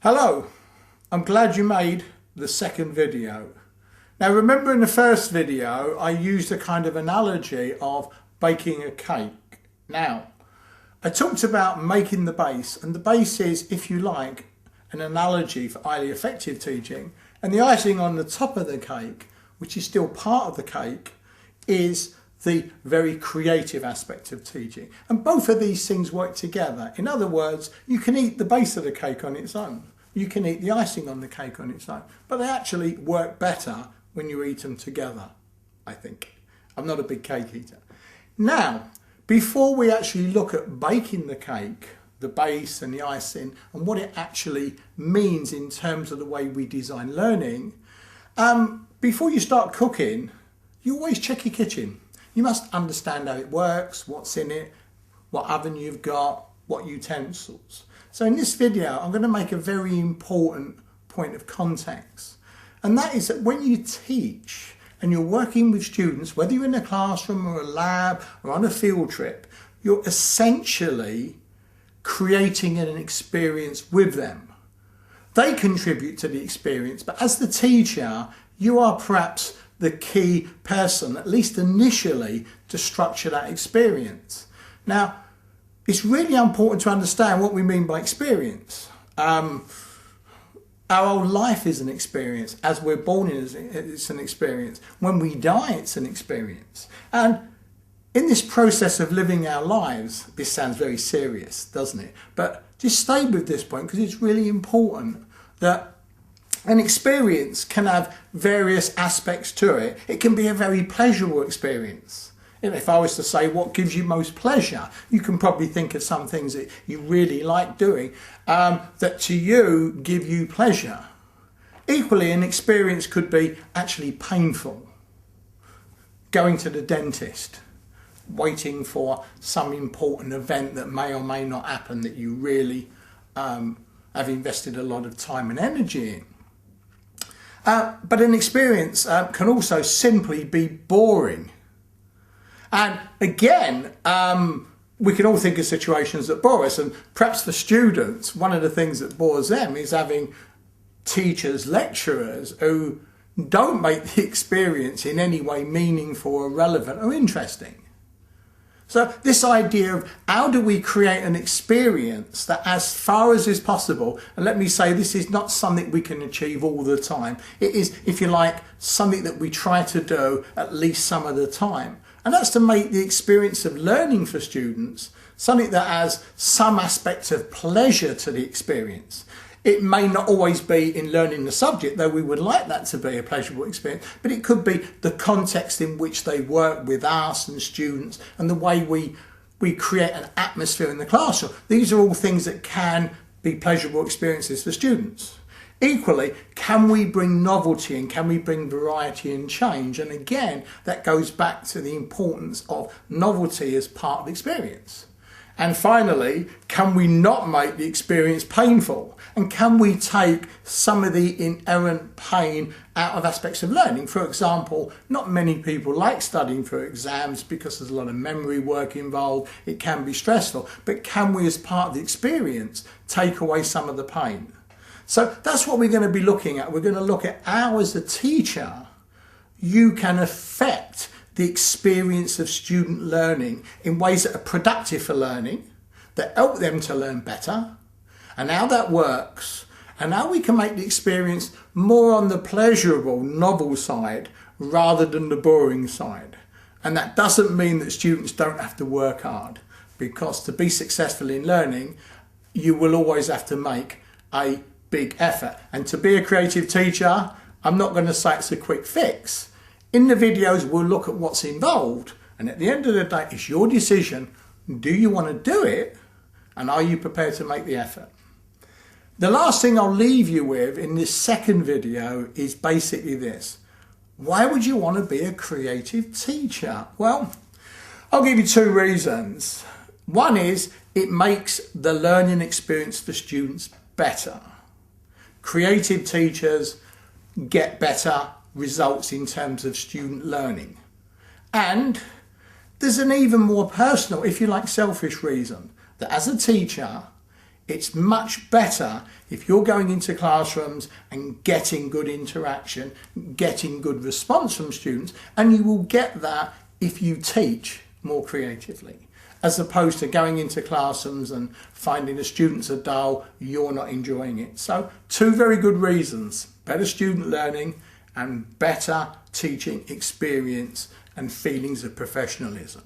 Hello, I'm glad you made the second video. Now remember in the first video I used a kind of analogy of baking a cake. Now I talked about making the base, and the base is, if you like, an analogy for highly effective teaching, and the icing on the top of the cake, which is still part of the cake, is the very creative aspect of teaching. And both of these things work together. In other words, you can eat the base of the cake on its own. You can eat the icing on the cake on its own. But they actually work better when you eat them together, I think. I'm not a big cake eater. Now, before we actually look at baking the cake, the base and the icing, and what it actually means in terms of the way we design learning, before you start cooking, you always check your kitchen. You must understand how it works, what's in it, what oven you've got, what utensils. So in this video, I'm going to make a very important point of context. And that is that when you teach and you're working with students, whether you're in a classroom or a lab or on a field trip, you're essentially creating an experience with them. They contribute to the experience, but as the teacher, you are perhaps the key person, at least initially, to structure that experience. Now, it's really important to understand what we mean by experience. Our whole life is an experience. As we're born, it's an experience. When we die, it's an experience. And in this process of living our lives, this sounds very serious, doesn't it? But just stay with this point because it's really important that an experience can have various aspects to it. It can be a very pleasurable experience. If I was to say what gives you most pleasure, you can probably think of some things that you really like doing that to you give you pleasure. Equally, an experience could be actually painful. Going to the dentist, waiting for some important event that may or may not happen that you really have invested a lot of time and energy in. But an experience can also simply be boring. And again, we can all think of situations that bore us, and perhaps for students, one of the things that bores them is having teachers, lecturers who don't make the experience in any way meaningful or relevant or interesting. So this idea of how do we create an experience that, as far as is possible, and let me say this is not something we can achieve all the time. It is, if you like, something that we try to do at least some of the time. And that's to make the experience of learning for students something that has some aspect of pleasure to the experience. It may not always be in learning the subject, though we would like that to be a pleasurable experience, but it could be the context in which they work with us and students and the way we create an atmosphere in the classroom. These are all things that can be pleasurable experiences for students. Equally, can we bring novelty and can we bring variety and change? And again, that goes back to the importance of novelty as part of the experience. And finally, can we not make the experience painful? And can we take some of the inherent pain out of aspects of learning? For example, not many people like studying for exams because there's a lot of memory work involved. It can be stressful. But can we, as part of the experience, take away some of the pain? So that's what we're going to be looking at. We're going to look at how, as a teacher, you can affect the experience of student learning in ways that are productive for learning, that help them to learn better, and how that works, and how we can make the experience more on the pleasurable, novel side rather than the boring side. And that doesn't mean that students don't have to work hard, because to be successful in learning, you will always have to make a big effort. And to be a creative teacher, I'm not going to say it's a quick fix. In the videos, we'll look at what's involved, and at the end of the day, it's your decision. Do you want to do it, and are you prepared to make the effort? The last thing I'll leave you with in this second video is basically this. Why would you want to be a creative teacher? Well, I'll give you two reasons. One is it makes the learning experience for students better. Creative teachers get better results in terms of student learning. And there's an even more personal, if you like, selfish reason that as a teacher, It's much better if you're going into classrooms and getting good interaction, getting good response from students, and you will get that if you teach more creatively, as opposed to going into classrooms and finding the students are dull, you're not enjoying it. So 2 very good reasons: better student learning and better teaching experience and feelings of professionalism.